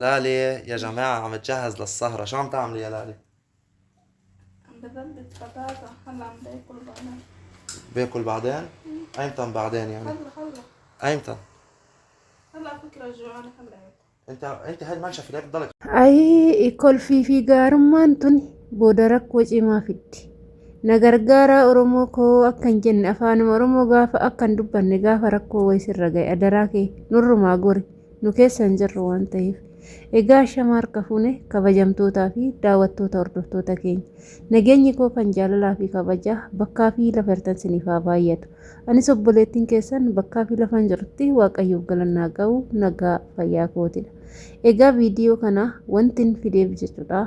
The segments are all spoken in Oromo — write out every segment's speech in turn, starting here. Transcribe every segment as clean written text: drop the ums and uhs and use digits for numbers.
لالي يا جماعة عم تجهز للسهرة، شو عم تعملي يا لالي؟ عم بثبت بطاطا هلا عم باكل بعدين. باكل بعدين؟ ايمتى بعدين يعني؟ هلا ايمتى؟ هلا فكرة جوعانة هلا اكل. انت هاي المنشفة ليه بتضلك؟ Ay, kolfii fi gaarummaan tuni booda rakkoo cimaa fiddi. Na gargaara Oromoo koo akkan jenne afaanuma Oromoo gaafa akkan dubbanne gaafa rakkoo wayisirra ga'e adaraa kee nurrumaa gori nu keessa hin jirru waan ta'eef. Egaa shamaa harka fuune kabajamtootaa fi daawwattoota hordoftoota keenya. Nageenyi koo kan jaalalaa fi kabajaa bakkaa fi lafa hirtansiniif haa baay'atu. Anis obboleettiin keessan bakkaa fi lafan jirti waaqayyoof galannaa ga'u nagaa fayyaa kootidha. Egaa viidiyoo kana wantin fideef jechuudha.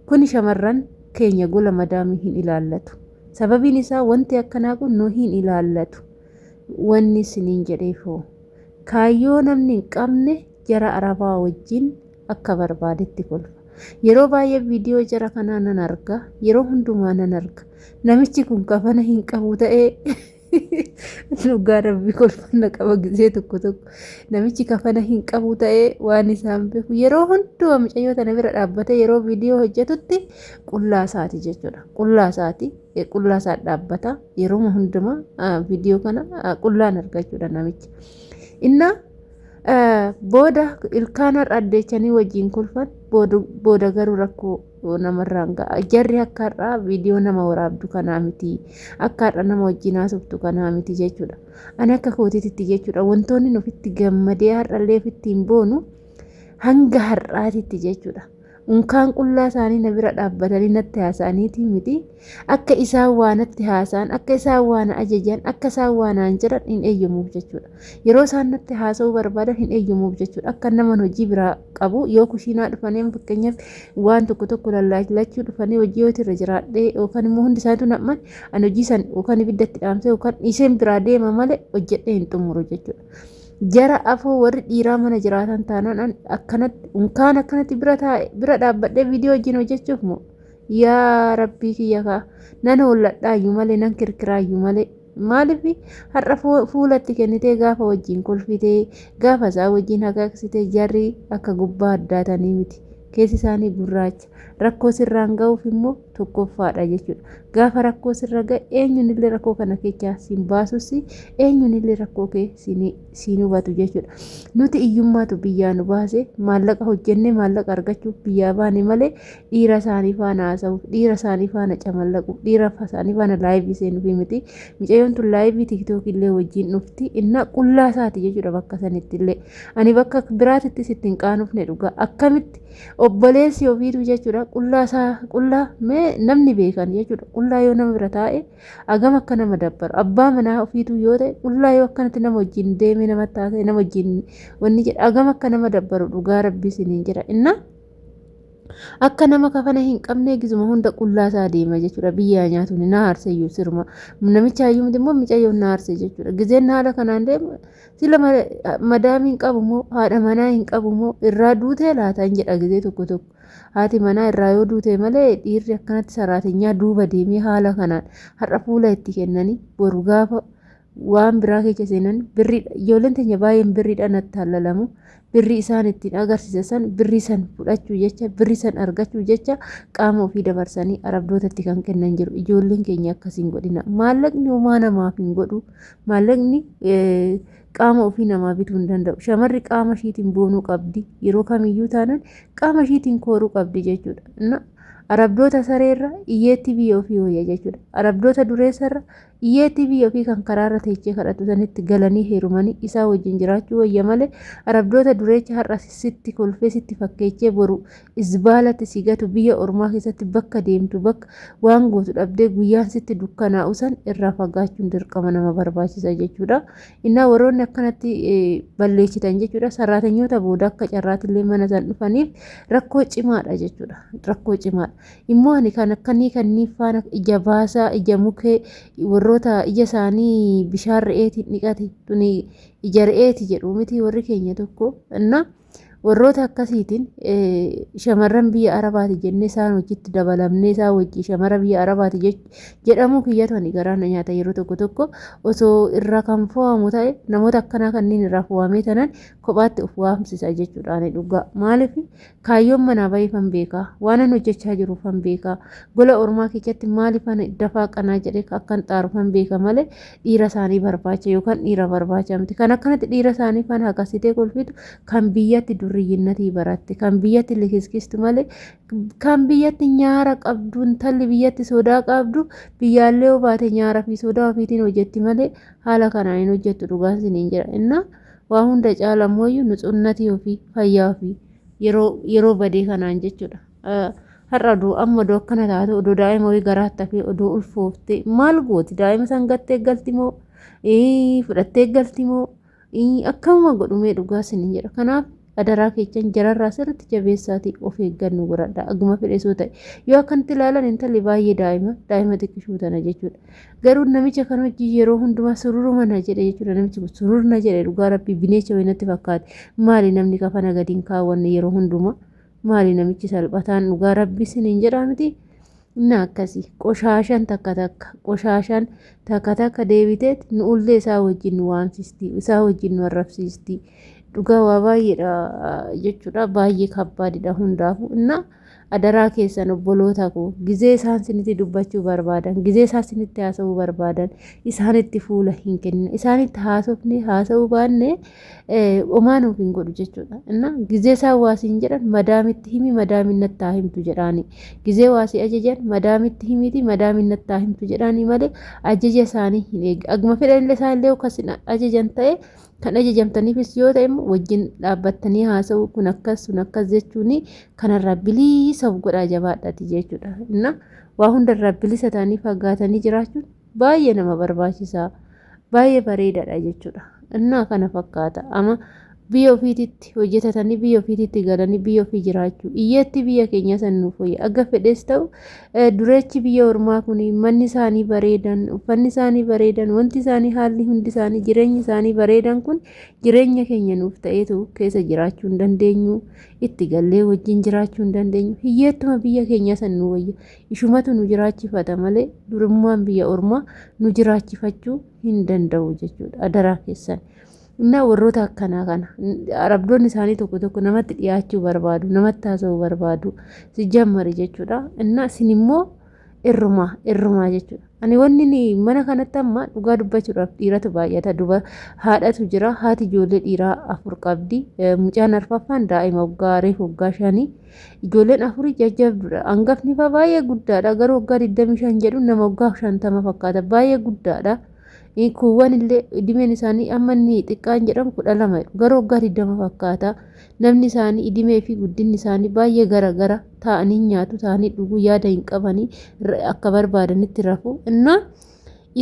Kun shamarran keenya gola madaamii hin ilaallatu. Sababiin isaa wanti akkanaa kun nu hin ilaallatu. Wanni isiniin jedheefoo kaayyoo namni hin qabne jara arabaa wajjin akka barbaadetti kolfa. Yeroo baay'ee viidiyoo jara kanaa nan arga. Yeroo hundumaa nan arga. Namichi kun kafana hin qabu ta'ee dhugaa rabbii kolfanna qaba gisee tokko namichi kafana hin qabu ta'ee waan isaan beeku yeroo hundumaa mucayyoo tana bira dhaabbate yeroo viidiyoo hojjetutti qullaa isaati jechuudha. Qullaa isaa dhaabbata yeroo hundumaa viidiyoo kana qullaan argachuudha namichi. Inna booda ilkaan har'addeechanii wajjin kolfan booda garuu rakkoo namarraan ga'a. Jarri akka har'aa viidiyoo nama waraabdu kanaa miti. Akka har'a nama wajjin haasoftu kanaa miti jechuudha. Ani akka kootiitti jechuudha. Wantoonni nufitti gammadee har'allee ofitti hin boonu hanga har'aatitti jechuudha. Unkaan qullaa isaanii na bira dhaabbatanii natti haasa'aniiti miti. Akka isaan waa natti haasa'an, akka isaan waa na ajajan, akka isaan waa naan jedhan hin eeyyamuuf jechuudha. Yeroo isaan natti haasa'uu barbaadan hin eeyyamuuf jechuudha. Akka nama hojii biraa qabu yoo kushiinaa dhufanii fakkeenyaaf waan tokko lallaachilachuu dhufanii hojii yoo irra jiraadhee yookaan immoo hundi isaaniitu nam'an ani hojii san yookaan ibiddatti dhaamsee yookaan isheen biraa deema malee hojjedhee hin xumuru jechuudha. Jara afoo warri dhiiraa mana jiraatan taanaan akkanatti unkaan akkanatti bira dhaabbadhee viidiyoo wajjin hojjechuuf moo yaa rabbii kiyya kaa nan holladhaayyuu malee nan kirkiraayyuu malee maaliif har'a fuulatti kennitee gaafa wajjin kolfitee gaafa isaa wajjin haqaqsitee jarri akka gubbaa addaatanii miti keessi isaanii gurraacha rakkoo sirraan ga'uuf immoo tokkoffaadha jechuudha. Gaafa rakkoo sirra ga'e eenyuun rakkoo kana keessaa siin baasus eenyuun rakkoo kee siin hubatu jechuudha. Nuti iyyummaatu biyyaa nu baase maallaqa hojjennee maallaqa argachuuf biyyaa baane malee dhiira isaanii faana haasa'uuf dhiira isaanii faana camallaquuf dhiira isaanii faana laayivii seenuuf miti. Mucayyoon tun laayivii tiiktookii illee wajjin dhufti inna qullaa isaati jechuudha bakka sanitti illee. Ani bakka biraatitti sittiin qaanufne dhugaa akkamitti obboleessi ofiitu jechuudha qullaa mee namni beekan jechuudha. Qullaa yoo nama bira taa'e agam akka nama dabbaru abbaa manaa ofiitu yoo ta'e qullaa yoo akkanatti nama wajjin deemee nama taate nama wajjin wanni jedha agam akka nama dabbaru dhugaa rabbii siniin jedha inna akka nama kafana hin qabne gizuma hunda qullaa isaa deema jechuudha. Biyyaa nyaatuun na aarseyyuu sirma namicha hayyuu miti immoo mucayyoo na aarse jechuudha. Gizeen haala kanaan deemu sila madaamii hin qabu moo haadha manaa hin qabu moo irraa duutee laata hin jedha gizee tokko haati manaa irraa yoo duute malee dhiirri akkanatti saraatinyaa duuba deemee haala kanaan har'a fuula itti kennanii boru gaafa waan biraa keessa seenan birriidha. Ijoolleen teenya baay'een birriidha natti hallalamu. Birrii isaan ittiin agarsiisan birrii san fudhachuu jecha birrii san argachuu jecha qaama ofii dabarsanii arabdootatti kan kennan jiru. Ijoolleen keenya akkasiin godhina. Maallaqni homaa namaaf hin godhu. Maallaqni qaama ofii namaa bituu hin danda'u. Shamarri qaama ishiitiin boonuu qabdi. Yeroo kamiyyuu taanaan qaama ishiitiin kooruu qabdi jechuudha. Arabdoota sareerra iyyeetti biyya ofii hooya jechuudha. Arabdoota dureessarra iyyeetti biyya ofii kan karaarra teechee kadhatu sanitti galanii heerumanii isaa wajjin jiraachuu wayya malee arabdoota dureecha har'a sitti kolfee sitti fakkeechee boru isbaalatti si gatu biyya ormaa keessatti bakka deemtu bakka waan gootu dhabdee guyyaan sitti dukkanaa'u san irraa fagaachuun dirqama nama barbaachisa jechuudha. Innaa warroonni akkanatti balleessitan jechuudha. Saraatanyoota booda akka carraatillee mana san dhufaniif rakkoo cimaadha jechuudha. Rakkoo cimaadha. Immoo ani kan akkanii kanniif faana ija baasaa ija mukee warroota ija isaanii bishaan re'eetiin dhiqate tuni ija re'eeti jedhu miti warri keenya tokko inna warroota akkasiitiin shamarran biyya arabaati jennee isaan hojiitti dabalamnee isaa wajji shamara biyya arabaati jedhamu kiyyatanii garaana nyaata yeroo tokko osoo irra kan fo'amu ta'e namoota akkanaa kanneen irraa fo'amee tanan kophaatti of waamsisa jechuudhaan dhugaa maaliif kaayyoon manaa baay'ifan beekaa waan hojjechaa jiruufan beekaa gola ormaa keessatti maaliifan dafaa qanaa jedhee akkan xaarufan beeka malee dhiira isaanii barbaacha yookaan dhiira barbaacha miti kan akkanatti dhiira isaanii fan akkasitee kolfitu kan biyyatti durriyyinnatii baratte kan biyyatti likiskistu malee kan biyyatti nyaara qabdu intalli biyyatti sodaa qabdu biyyaallee baate nyaara fi sodaa ofiitiin hojjetti malee haala kanaan hin hojjettu dhugaan siniin jira inna waa hunda caala mooyyuu nuxunnatii ofii fayyaa ofii yeroo badee kanaan jechuudha. Har'a oduu amma oduu akkana taatu oduu daa'ima wayii garaatti hafee oduu ulfoofte maal gooti daa'ima san gattee galti moo fudhattee galti moo akkama godhumee dhugaa siniin jedha kanaaf adaraa keessan jararraa sirriitti jabeessaatii of eeggannu godhadha aguma fedhesoo ta'e yoo akkanatti ilaalan intalli baay'ee daa'ima xiqqishuu tana jechuudha garuu namicha kan hojii yeroo hundumaa sururuma na jedhe jechuudha namichi kun sururna jedhe dhugaa rabbii bineecha wayinatti fakkaate maali namni kafana gadiin kaawwanne yeroo hundumaa maali namichi salphataan dhugaa rabbii siniin jedhaa miti na akkasii qoshaashan takka takka deebiteet nu ullee isaa wajjin nu waamsisti isaa wajjin nu arrabsiisti dhugaa waa baay'eedha jechuudha baay'ee kabbaadidha hundaafu inna adaraa keessan obboloota koo gizee isaan sinitti dubbachuu barbaadan gizee isaan sinitti haasa'uu barbaadan isaanitti fuula hin kennin isaanitti haasa'uu baanne omaan of hin godhu jechuudha inna gizee isaan waasiin jedhan madaamitti himi madaaminatti haa himtu jedhaani gizee waasii ajajan madaamitti himiti madaaminatti haa himtu jedhaani malee ajaja isaanii hin eegu aguma fedhanillee isaanillee akkasin ajajan ta'e kan ajajamtaniifis yoo ta'e wajjin dhaabbattanii haasa'uu kun akkas jechuun kanarraa bilisa of godhaa jabaadhaati jechuudha inna waa hundarraa bilisa ta'anii fagaatanii jiraachuun baay'ee nama barbaachisaa baay'ee bareedaadha jechuudha inna kana fakkaata ama biyya ofiititti hojjetatanii biyya ofiititti galanii biyya ofii jiraachuu iyyeetti biyya keenya san nuuf hoyya akka fedhees ta'u dureechi biyya ormaa kun manni isaanii bareedan uffanni isaanii bareedan wanti isaanii haalli hundi isaanii jireenyi isaanii bareedan kun jireenya keenya nuuf ta'eetu keessa jiraachuu hin dandeenyu itti gallee wajjin jiraachuu hin dandeenyu hiyyeettuma biyya keenya san nu wayya ishumatu nu jiraachifata malee durummaan biyya ormaa nu jiraachifachuu hin danda'u jechuudha adaraa keessan inna warroota akkanaa kana arabdoonni isaanii tokko namatti dhiyaachuu barbaadu namatti haasa'uu barbaadu si jammari jechuudha inna isin immoo irrumaa jechuudha ani wanni mana kanatti amma dhugaa dubbachuudhaaf dhiiratu baay'ata haadhatu jira haati ijoollee dhiiraa 4 qabdi mucaan arfaffaan daa'ima waggaa 5 ijoolleen 4 jajjabduudha hangafni faa baay'ee guddaadha garuu waggaa 25 jedhu nama waggaa 50 fakkaata baay'ee guddaadha kuuwwan illee idimeen isaanii amma inni xiqqaan jedhamu 12 garuu waggaa 20 fakkaata namni isaanii idimee fi guddinni isaanii baay'ee gara ta'anii nyaatu ta'anii dhuguu yaada hin qabanii akka barbaadanitti rafu inna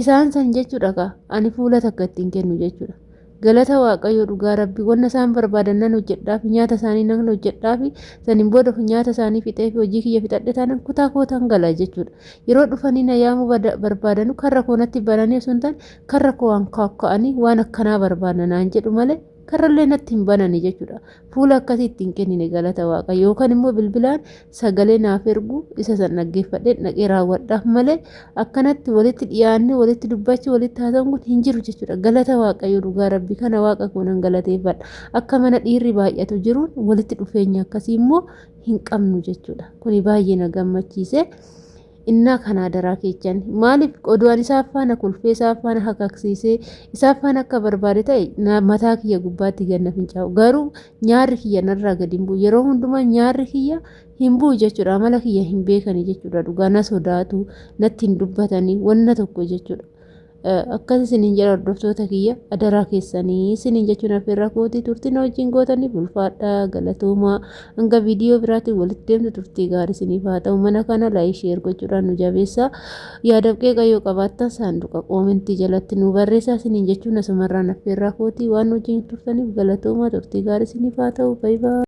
isaan san jechuudha ani fuula takka ittiin kennu jechuudha galata waaqayyoo dhugaa rabbii wanna isaan barbaadan nan hojjedhaaf nyaata isaanii nan hojjedhaaf saniin booda nyaata isaanii fixee fi hojii kiyya fixadhe tanan kutaa kootan gala jechuudha yeroo dhufanii na yaamuu barbaadanu karra koonatti bananii osoo hin taane karra koo waan kaa'anii waan akkanaa barbaadan naan jedhu malee karrallee natti hin banani jechuudha fuula akkasii ittiin kennine galata waaqayyoo yookaan immoo bilbilaan sagalee naaf ergu isa san dhaggeeffadhee dhaqee raawwadhaaf malee akkanatti walitti dhiyaanne walitti dubbachuu walitti haasa'uun kun hin jiru jechuudha galata waaqayyoo dhugaa rabbii kana waaqa koonan galateeffadha akka mana dhiirri baay'atu jiruun walitti dhufeenya akkasii immoo hin qabnu jechuudha kuni baay'ee na gammachiise inna kana adaraa keessan maaliif qoduun isaa faana kulfee isaa faana hakaksiisee isaa faana akka barbaade ta'e mataa kiyya gubbaatti ganna fincaa'u garuu nyaarri kiyya narraa gadi hin bu'u yeroo hundumaa nyaarri kiyya hin bu'u jechuudha amala kiyya hin beekani jechuudha dhugaa na sodaatu natti hin dubbatanii wanna tokko jechuudha akkasii isiniin jedha hordoftoota kiyya adaraa keessanii isiniin jechuun affeerraa kootii turtii na wajjin gootanii bulfaadhaa galatoomaa hanga viidiyoo biraatiin walitti deemtu turtii gaarii isiniif haa ta'u mana kana laayik sheer gochuudhaan nu jabeessaa yaada qayyoo qabaattan saanduqa koomentii jalatti nu barreessaa isiniin jechuun asumarraan affeerraa kootii waan wajjin turtaniif galatoomaa turtii gaarii isiniif haa ta'u baay'ee